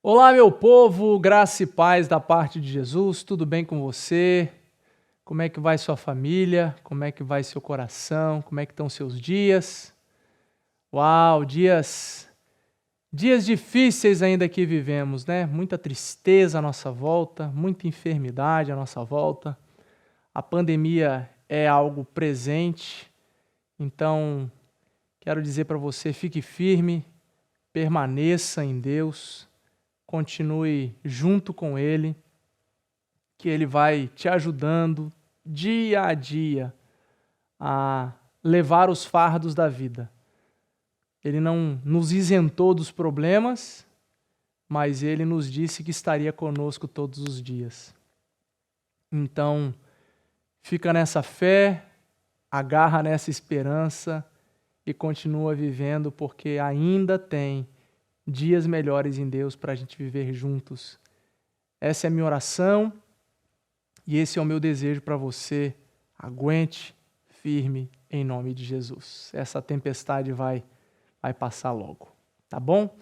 Olá, meu povo, graça e paz da parte de Jesus, tudo bem com você? Como é que vai sua família? Como é que vai seu coração? Como é que estão seus dias? Uau, dias difíceis ainda que vivemos, né? Muita tristeza à nossa volta, muita enfermidade à nossa volta. A pandemia é algo presente, então quero dizer para você, fique firme, permaneça em Deus, continue junto com Ele, que Ele vai te ajudando dia a dia a levar os fardos da vida. Ele não nos isentou dos problemas, mas Ele nos disse que estaria conosco todos os dias. Então, fica nessa fé, agarra nessa esperança e continua vivendo, porque ainda tem dias melhores em Deus para a gente viver juntos. Essa é a minha oração e esse é o meu desejo para você. Aguente firme em nome de Jesus. Essa tempestade vai passar logo, tá bom?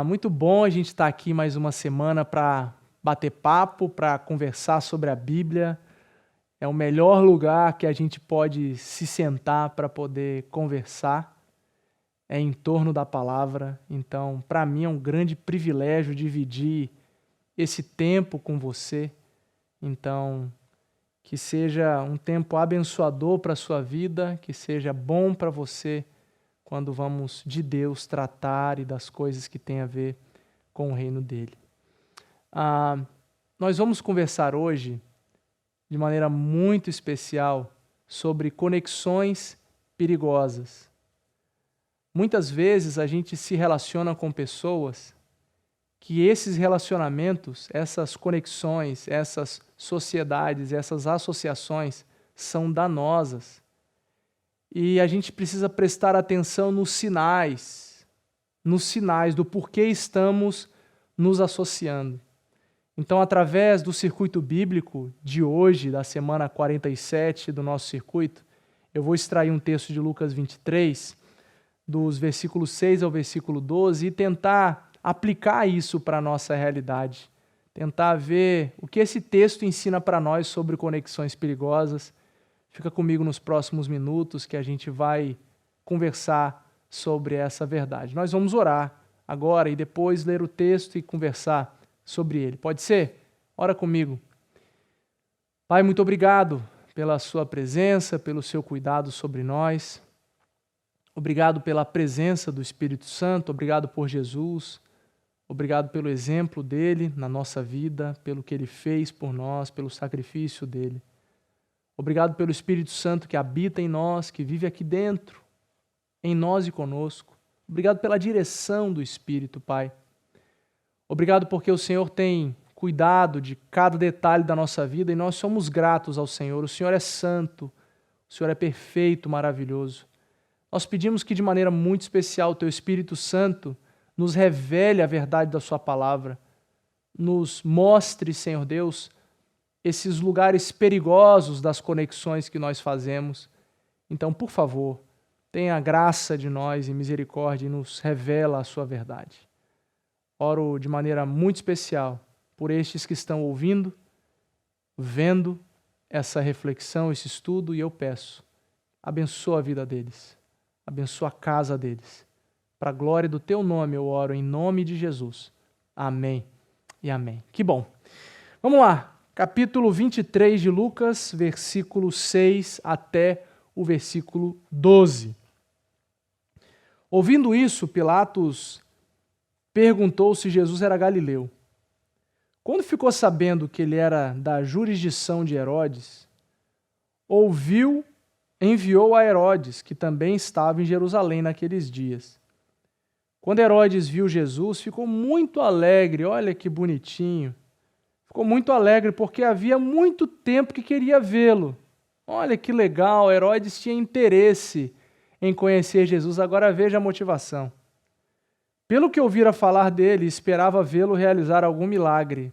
Muito bom a gente estar aqui mais uma semana para bater papo, para conversar sobre a Bíblia. É o melhor lugar que a gente pode se sentar para poder conversar. É em torno da palavra. Então, para mim é um grande privilégio dividir esse tempo com você. Então, que seja um tempo abençoador para a sua vida, que seja bom para você quando vamos de Deus tratar e das coisas que têm a ver com o reino dele. Nós vamos conversar hoje, de maneira muito especial, sobre conexões perigosas. Muitas vezes a gente se relaciona com pessoas que esses relacionamentos, essas conexões, essas sociedades, essas associações são danosas. E a gente precisa prestar atenção nos sinais do porquê estamos nos associando. Então, através do circuito bíblico de hoje, da semana 47 do nosso circuito, eu vou extrair um texto de Lucas 23, dos versículos 6 ao versículo 12, e tentar aplicar isso para a nossa realidade. Tentar ver o que esse texto ensina para nós sobre conexões perigosas. Fica comigo nos próximos minutos que a gente vai conversar sobre essa verdade. Nós vamos orar agora e depois ler o texto e conversar sobre ele. Pode ser? Ora comigo. Pai, muito obrigado pela sua presença, pelo seu cuidado sobre nós. Obrigado pela presença do Espírito Santo, obrigado por Jesus, obrigado pelo exemplo dele na nossa vida, pelo que ele fez por nós, pelo sacrifício dele. Obrigado pelo Espírito Santo que habita em nós, que vive aqui dentro, em nós e conosco. Obrigado pela direção do Espírito, Pai. Obrigado porque o Senhor tem cuidado de cada detalhe da nossa vida e nós somos gratos ao Senhor. O Senhor é santo, o Senhor é perfeito, maravilhoso. Nós pedimos que de maneira muito especial o Teu Espírito Santo nos revele a verdade da Sua palavra, nos mostre, Senhor Deus, esses lugares perigosos das conexões que nós fazemos. Então, por favor, tenha graça de nós e misericórdia e nos revela a Sua verdade. Oro de maneira muito especial por estes que estão ouvindo, vendo essa reflexão, esse estudo, e eu peço, abençoa a vida deles. Abençoa a casa deles. Para a glória do Teu nome eu oro em nome de Jesus. Amém e amém. Que bom. Vamos lá. Capítulo 23 de Lucas, versículo 6 até o versículo 12. Ouvindo isso, Pilatos perguntou se Jesus era galileu. Quando ficou sabendo que ele era da jurisdição de Herodes, enviou a Herodes, que também estava em Jerusalém naqueles dias. Quando Herodes viu Jesus, ficou muito alegre, olha que bonitinho. Ficou muito alegre porque havia muito tempo que queria vê-lo. Olha que legal, Herodes tinha interesse em conhecer Jesus, agora veja a motivação. Pelo que ouvira falar dele, esperava vê-lo realizar algum milagre.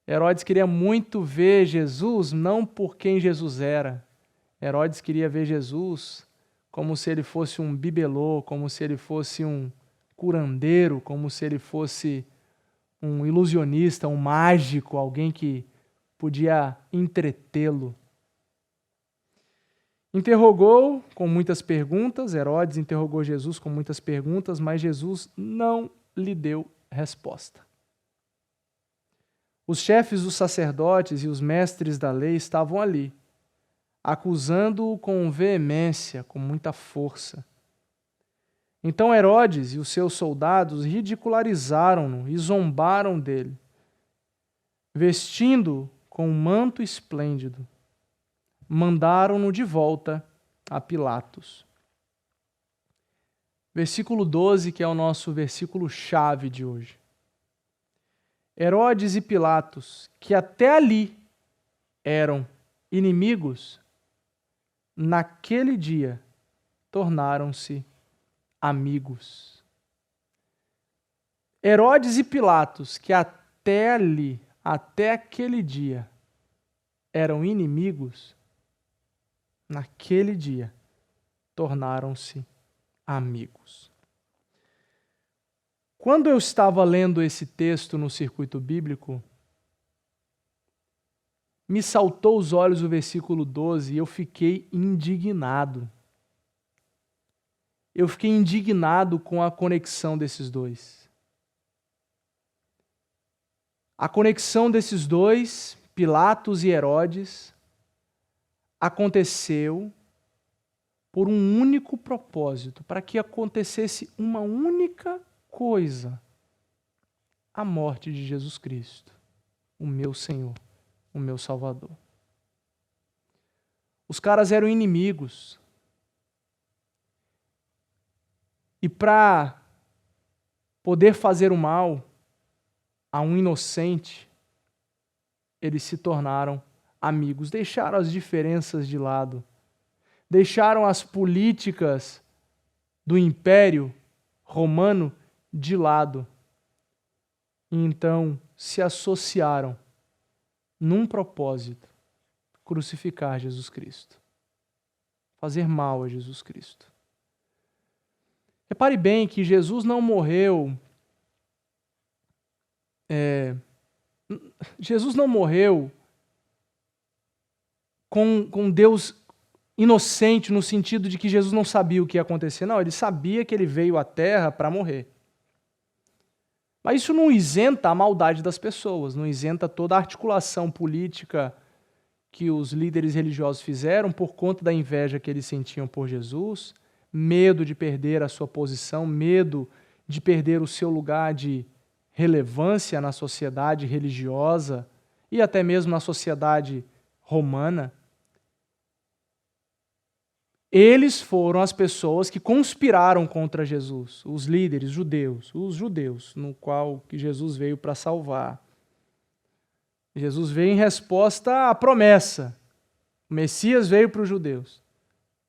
Herodes queria muito ver Jesus, não por quem Jesus era. Herodes queria ver Jesus como se ele fosse um bibelô, como se ele fosse um curandeiro, como se ele fosse um ilusionista, um mágico, alguém que podia entretê-lo. Interrogou com muitas perguntas, Herodes interrogou Jesus com muitas perguntas, mas Jesus não lhe deu resposta. Os chefes dos sacerdotes e os mestres da lei estavam ali, acusando-o com veemência, com muita força. Então Herodes e os seus soldados ridicularizaram-no e zombaram dele, vestindo-o com um manto esplêndido. Mandaram-no de volta a Pilatos. Versículo 12, que é o nosso versículo-chave de hoje. Herodes e Pilatos, que até ali eram inimigos, naquele dia tornaram-se amigos. Herodes e Pilatos, que até ali, até aquele dia, eram inimigos, naquele dia tornaram-se amigos. Quando eu estava lendo esse texto no circuito bíblico, me saltou aos olhos o versículo 12 e eu fiquei indignado. Eu fiquei indignado com a conexão desses dois. A conexão desses dois, Pilatos e Herodes, aconteceu por um único propósito, para que acontecesse uma única coisa: a morte de Jesus Cristo, o meu Senhor, o meu Salvador. Os caras eram inimigos. E para poder fazer o mal a um inocente, eles se tornaram amigos, deixaram as diferenças de lado, deixaram as políticas do Império Romano de lado, e então se associaram num propósito: crucificar Jesus Cristo, fazer mal a Jesus Cristo. Repare bem que Jesus não morreu. Jesus não morreu com Deus inocente, no sentido de que Jesus não sabia o que ia acontecer. Não, ele sabia que ele veio à Terra para morrer. Mas isso não isenta a maldade das pessoas, não isenta toda a articulação política que os líderes religiosos fizeram por conta da inveja que eles sentiam por Jesus, medo de perder a sua posição, medo de perder o seu lugar de relevância na sociedade religiosa e até mesmo na sociedade romana. Eles foram as pessoas que conspiraram contra Jesus, os líderes judeus, no qual que Jesus veio para salvar. Jesus veio em resposta à promessa. O Messias veio para os judeus.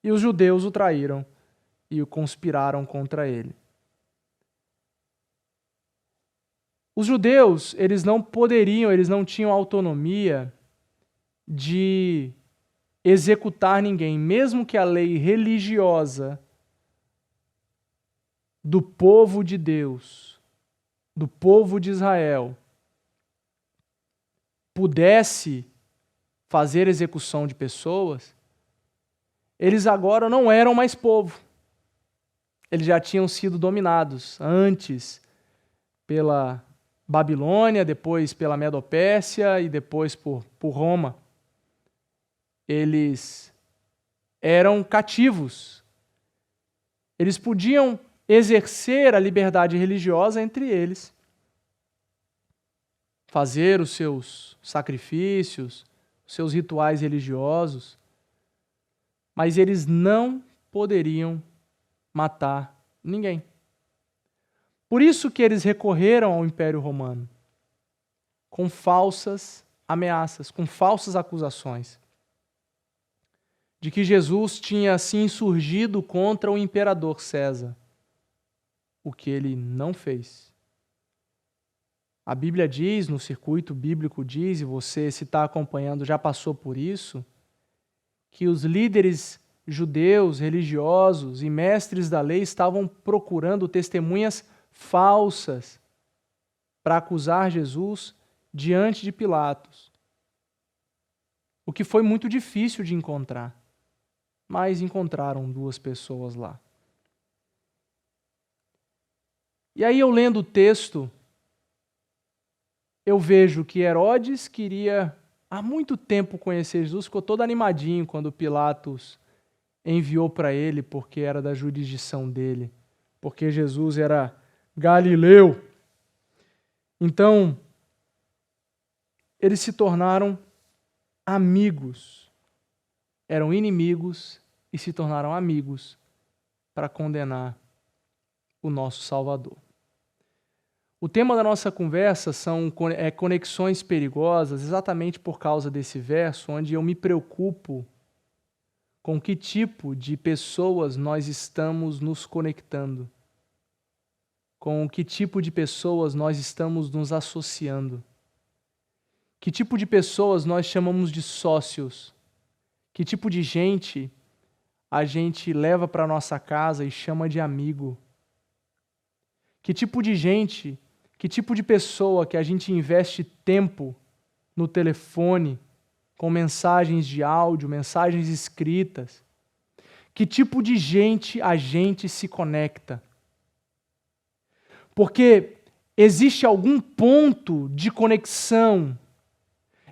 E os judeus o traíram e o conspiraram contra ele. Os judeus, eles não tinham autonomia de executar ninguém, mesmo que a lei religiosa do povo de Deus, do povo de Israel, pudesse fazer execução de pessoas, eles agora não eram mais povo. Eles já tinham sido dominados antes pela Babilônia, depois pela Medopérsia e depois por Roma. Eles eram cativos. Eles podiam exercer a liberdade religiosa entre eles, fazer os seus sacrifícios, os seus rituais religiosos, mas eles não poderiam matar ninguém. Por isso que eles recorreram ao Império Romano, com falsas ameaças, com falsas acusações, de que Jesus tinha se insurgido contra o imperador César, o que ele não fez. A Bíblia diz, no circuito bíblico diz, e você, se está acompanhando, já passou por isso, que os líderes judeus, religiosos e mestres da lei estavam procurando testemunhas falsas para acusar Jesus diante de Pilatos. O que foi muito difícil de encontrar, mas encontraram 2 pessoas lá. E aí eu lendo o texto, eu vejo que Herodes queria há muito tempo conhecer Jesus, ficou todo animadinho quando Pilatos enviou para ele, porque era da jurisdição dele, porque Jesus era galileu. Então, eles se tornaram amigos. Eram inimigos e se tornaram amigos para condenar o nosso Salvador. O tema da nossa conversa são conexões perigosas, exatamente por causa desse verso, onde eu me preocupo com que tipo de pessoas nós estamos nos conectando, com que tipo de pessoas nós estamos nos associando, que tipo de pessoas nós chamamos de sócios, que tipo de gente a gente leva para nossa casa e chama de amigo, que tipo de gente, que tipo de pessoa que a gente investe tempo no telefone, com mensagens de áudio, mensagens escritas, que tipo de gente a gente se conecta. Porque existe algum ponto de conexão,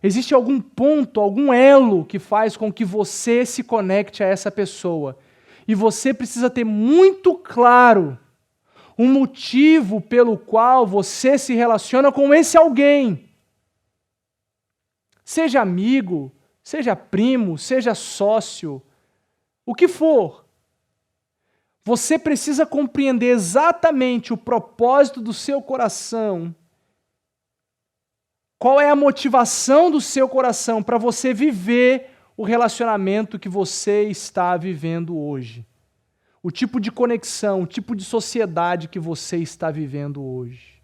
existe algum ponto, algum elo que faz com que você se conecte a essa pessoa. E você precisa ter muito claro um motivo pelo qual você se relaciona com esse alguém. Seja amigo, seja primo, seja sócio, o que for. Você precisa compreender exatamente o propósito do seu coração. Qual é a motivação do seu coração para você viver o relacionamento que você está vivendo hoje? O tipo de conexão, o tipo de sociedade que você está vivendo hoje.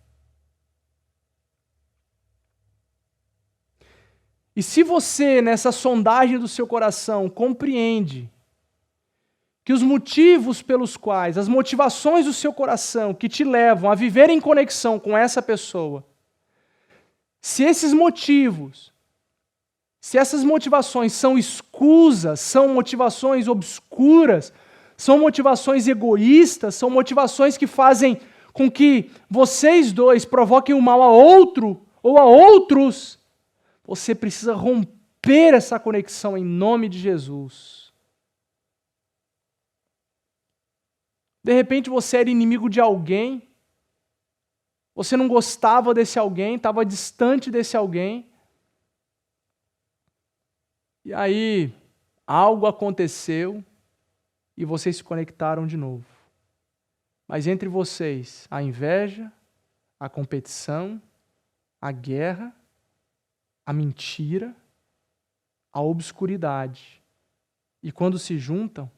E se você, nessa sondagem do seu coração, compreende que os motivos pelos quais, as motivações do seu coração que te levam a viver em conexão com essa pessoa, se esses motivos, se essas motivações são escusas, são motivações obscuras, são motivações egoístas, são motivações que fazem com que vocês dois provoquem o mal a outro ou a outros, você precisa romper essa conexão em nome de Jesus. De repente você era inimigo de alguém, você não gostava desse alguém, estava distante desse alguém, e aí algo aconteceu e vocês se conectaram de novo. Mas entre vocês, a inveja, a competição, a guerra, a mentira, a obscuridade. E quando se juntam,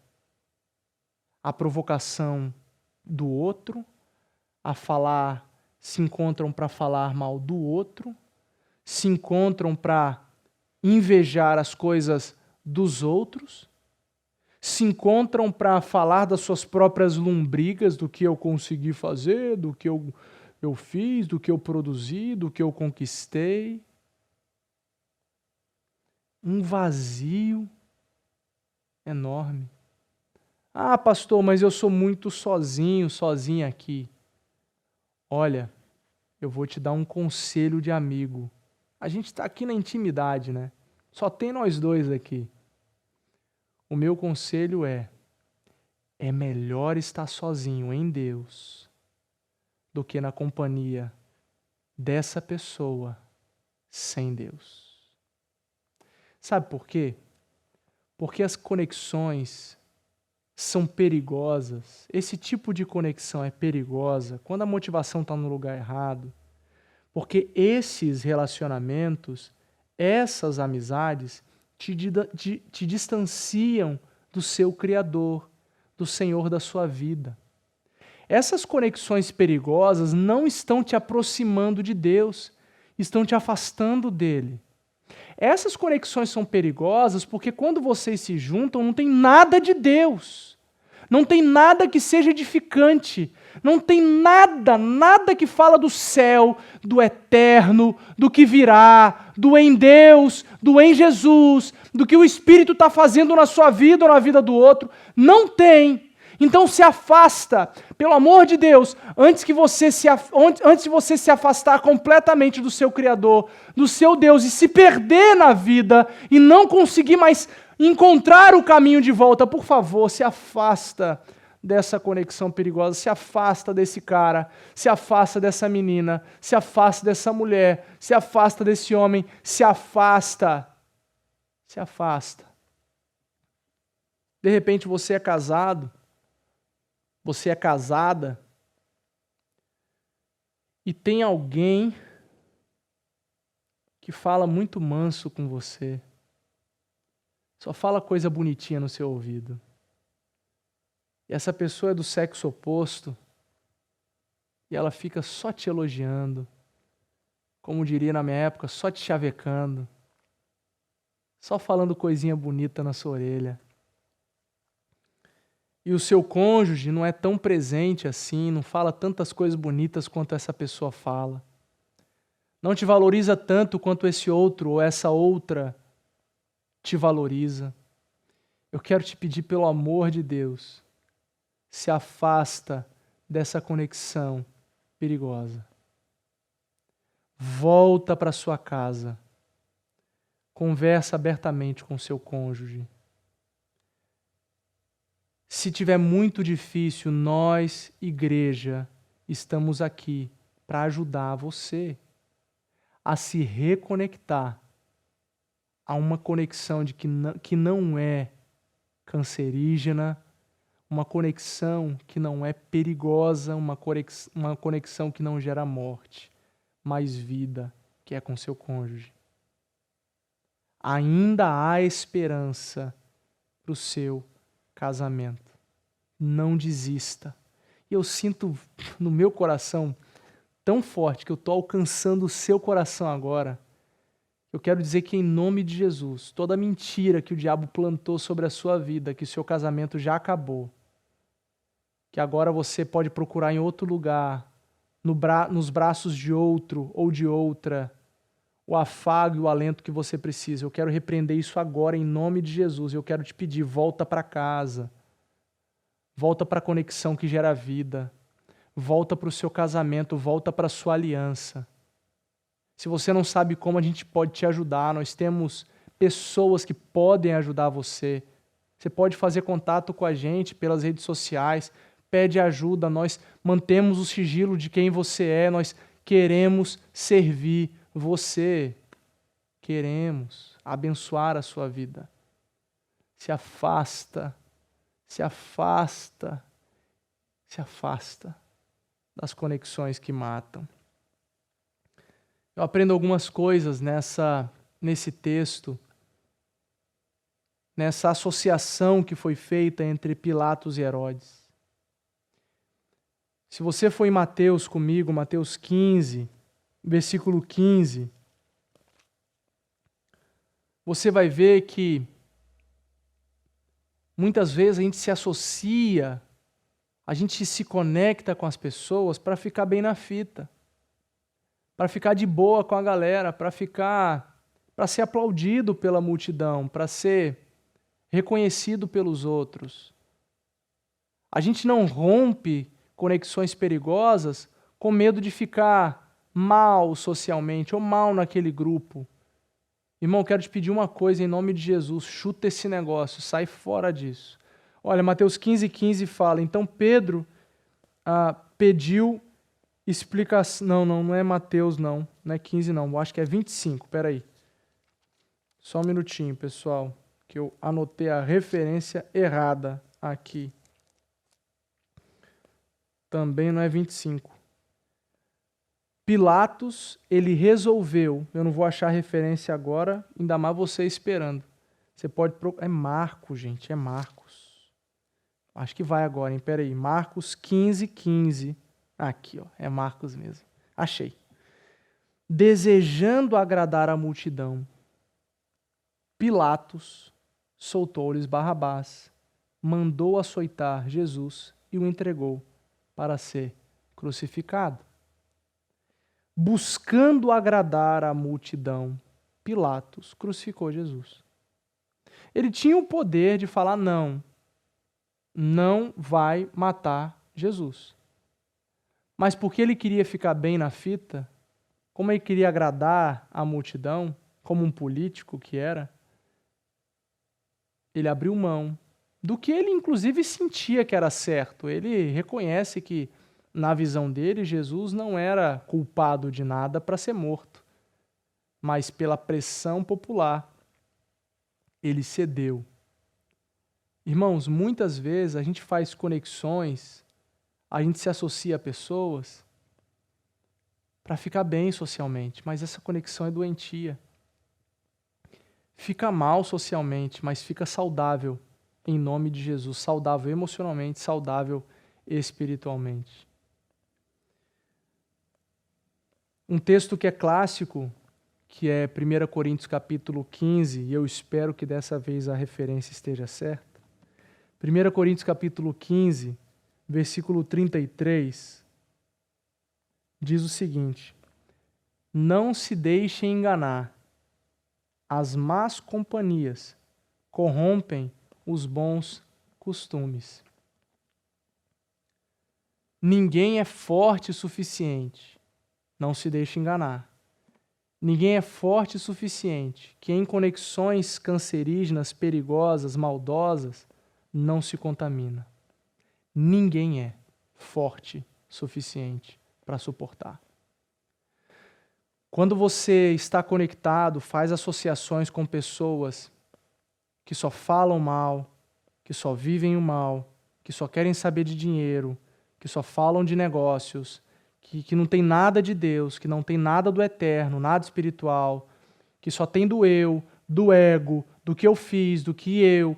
a provocação do outro, se encontram para falar mal do outro, se encontram para invejar as coisas dos outros, se encontram para falar das suas próprias lombrigas, do que eu consegui fazer, do que eu fiz, do que eu produzi, do que eu conquistei. Um vazio enorme. Ah, pastor, mas eu sou muito sozinho, sozinha aqui. Olha, eu vou te dar um conselho de amigo. A gente está aqui na intimidade, né? Só tem nós dois aqui. O meu conselho é melhor estar sozinho em Deus do que na companhia dessa pessoa sem Deus. Sabe por quê? Porque as conexões são perigosas. Esse tipo de conexão é perigosa quando a motivação está no lugar errado. Porque esses relacionamentos, essas amizades, te distanciam do seu Criador, do Senhor da sua vida. Essas conexões perigosas não estão te aproximando de Deus, estão te afastando dele. Essas conexões são perigosas porque quando vocês se juntam, não tem nada de Deus. não tem nada que seja edificante, não tem nada que fala do céu, do eterno, do que virá, do em Deus, do em Jesus, do que o Espírito está fazendo na sua vida ou na vida do outro. Não tem. Então se afasta, pelo amor de Deus, antes de você se afastar completamente do seu Criador, do seu Deus, e se perder na vida e não conseguir mais encontrar o caminho de volta, por favor, se afasta dessa conexão perigosa, se afasta desse cara, se afasta dessa menina, se afasta dessa mulher, se afasta desse homem, se afasta. Se afasta. De repente você é casado, você é casada e tem alguém que fala muito manso com você. Só fala coisa bonitinha no seu ouvido. E essa pessoa é do sexo oposto e ela fica só te elogiando, como diria na minha época, só te chavecando, só falando coisinha bonita na sua orelha. E o seu cônjuge não é tão presente assim, não fala tantas coisas bonitas quanto essa pessoa fala. Não te valoriza tanto quanto esse outro ou essa outra te valoriza. Eu quero te pedir, pelo amor de Deus, se afasta dessa conexão perigosa. Volta para sua casa. Conversa abertamente com seu cônjuge. Se tiver muito difícil, nós, igreja, estamos aqui para ajudar você a se reconectar a uma conexão que não é cancerígena, uma conexão que não é perigosa, uma conexão que não gera morte, mas vida, que é com seu cônjuge. Ainda há esperança para o seu casamento. Não desista. E eu sinto no meu coração tão forte que eu estou alcançando o seu coração agora. Eu quero dizer que, em nome de Jesus, toda mentira que o diabo plantou sobre a sua vida, que o seu casamento já acabou, que agora você pode procurar em outro lugar, nos braços de outro ou de outra, o afago e o alento que você precisa. Eu quero repreender isso agora em nome de Jesus. Eu quero te pedir, volta para casa. Volta para a conexão que gera vida. Volta para o seu casamento, volta para a sua aliança. Se você não sabe como, a gente pode te ajudar. Nós temos pessoas que podem ajudar você. Você pode fazer contato com a gente pelas redes sociais, pede ajuda, nós mantemos o sigilo de quem você é, nós queremos servir você. Queremos abençoar a sua vida. Se afasta das conexões que matam. Eu aprendo algumas coisas nesse texto, nessa associação que foi feita entre Pilatos e Herodes. Se você for em Mateus comigo, Mateus 15, versículo 15, você vai ver que muitas vezes a gente se associa, a gente se conecta com as pessoas para ficar bem na fita, para ficar de boa com a galera, para ser aplaudido pela multidão, para ser reconhecido pelos outros. A gente não rompe conexões perigosas com medo de ficar mal socialmente ou mal naquele grupo. Irmão, quero te pedir uma coisa em nome de Jesus, chuta esse negócio, sai fora disso. Olha, Mateus 15:15 fala, então Pedro pediu explicação, não é Mateus não é 15 não, acho que é 25, peraí. Só um minutinho, pessoal, que eu anotei a referência errada aqui. Também não é 25. Pilatos, ele resolveu, eu não vou achar a referência agora, ainda mais você esperando. Você pode procurar, é Marcos, gente, é Marcos. Acho que vai agora, hein, peraí, Marcos 15:15. Aqui, ó, é Marcos mesmo. Achei. Desejando agradar a multidão, Pilatos soltou-lhes Barrabás mandou açoitar Jesus e o entregou para ser crucificado. Buscando agradar a multidão, Pilatos crucificou Jesus. Ele tinha o poder de falar não vai matar Jesus. Mas porque ele queria ficar bem na fita, como ele queria agradar a multidão, como um político que era, ele abriu mão do que ele inclusive sentia que era certo. Ele reconhece que, na visão dele, Jesus não era culpado de nada para ser morto, mas pela pressão popular, ele cedeu. Irmãos, muitas vezes a gente faz conexões, a gente se associa a pessoas para ficar bem socialmente, mas essa conexão é doentia. Fica mal socialmente, mas fica saudável em nome de Jesus, saudável emocionalmente, saudável espiritualmente. Um texto que é clássico, que é 1 Coríntios capítulo 15, e eu espero que dessa vez a referência esteja certa. 1 Coríntios capítulo 15, versículo 33, diz o seguinte: não se deixem enganar, as más companhias corrompem os bons costumes. Ninguém é forte o suficiente, não se deixe enganar. Ninguém é forte o suficiente que em conexões cancerígenas, perigosas, maldosas, não se contamina. Ninguém é forte o suficiente para suportar. Quando você está conectado, faz associações com pessoas que só falam mal, que só vivem o mal, que só querem saber de dinheiro, que só falam de negócios, que não tem nada de Deus, que não tem nada do eterno, nada espiritual, que só tem do eu, do ego, do que eu fiz, do que eu,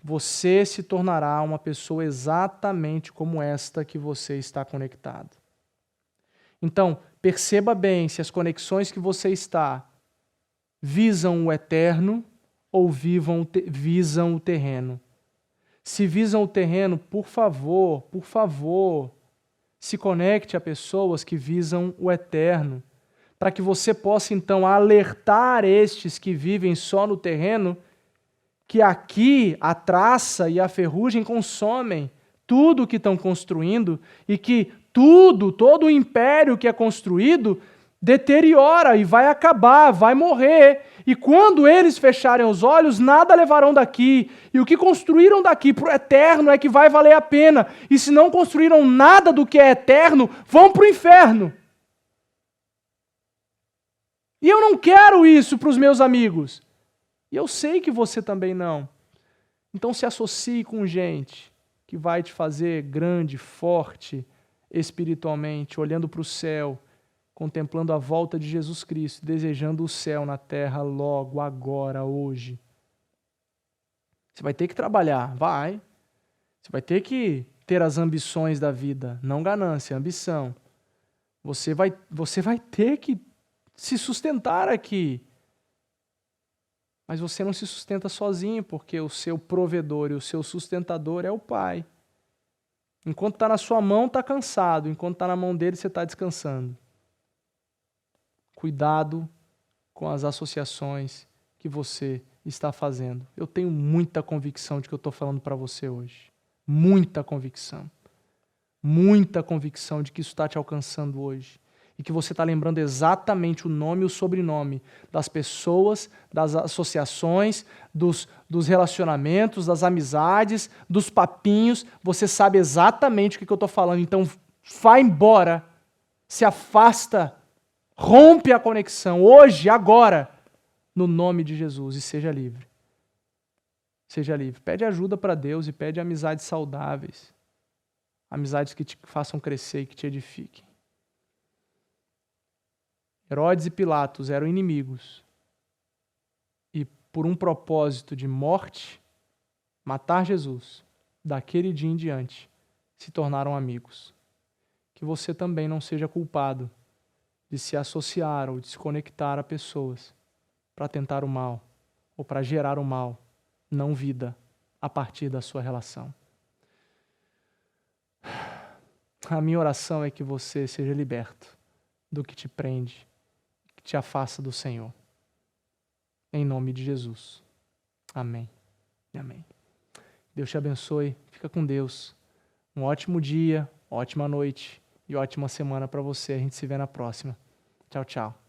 você se tornará uma pessoa exatamente como esta que você está conectado. Então, perceba bem se as conexões que você está visam o eterno ou visam o terreno. Se visam o terreno, por favor, se conecte a pessoas que visam o eterno, para que você possa então alertar estes que vivem só no terreno que aqui a traça e a ferrugem consomem tudo o que estão construindo e que todo o império que é construído deteriora e vai acabar, vai morrer. E quando eles fecharem os olhos, nada levarão daqui. E o que construíram daqui para o eterno é que vai valer a pena. E se não construíram nada do que é eterno, vão para o inferno. E eu não quero isso para os meus amigos. E eu sei que você também não. Então se associe com gente que vai te fazer grande, forte espiritualmente, olhando para o céu, contemplando a volta de Jesus Cristo, desejando o céu na terra logo, agora, hoje. Você vai ter que trabalhar, vai. Você vai ter que ter as ambições da vida, não ganância, ambição. Você vai ter que se sustentar aqui. Mas você não se sustenta sozinho, porque o seu provedor e o seu sustentador é o Pai. Enquanto está na sua mão, está cansado. Enquanto está na mão dele, você está descansando. Cuidado com as associações que você está fazendo. Eu tenho muita convicção de que eu estou falando para você hoje. Muita convicção. Muita convicção de que isso está te alcançando hoje. E que você está lembrando exatamente o nome e o sobrenome das pessoas, das associações, dos relacionamentos, das amizades, dos papinhos. Você sabe exatamente o que eu estou falando. Então, vai embora, se afasta, rompe a conexão, hoje, agora, no nome de Jesus, e seja livre. Seja livre. Pede ajuda para Deus e pede amizades saudáveis. Amizades que te façam crescer e que te edifiquem. Herodes e Pilatos eram inimigos. E por um propósito de morte, matar Jesus, daquele dia em diante, se tornaram amigos. Que você também não seja culpado de se associar ou de se conectar a pessoas para tentar o mal ou para gerar o mal não vida, a partir da sua relação. A minha oração é que você seja liberto do que te prende, que te afasta do Senhor. Em nome de Jesus. Amém. Amém. Deus te abençoe. Fica com Deus. Um ótimo dia, ótima noite e ótima semana para você. A gente se vê na próxima. Tchau, tchau.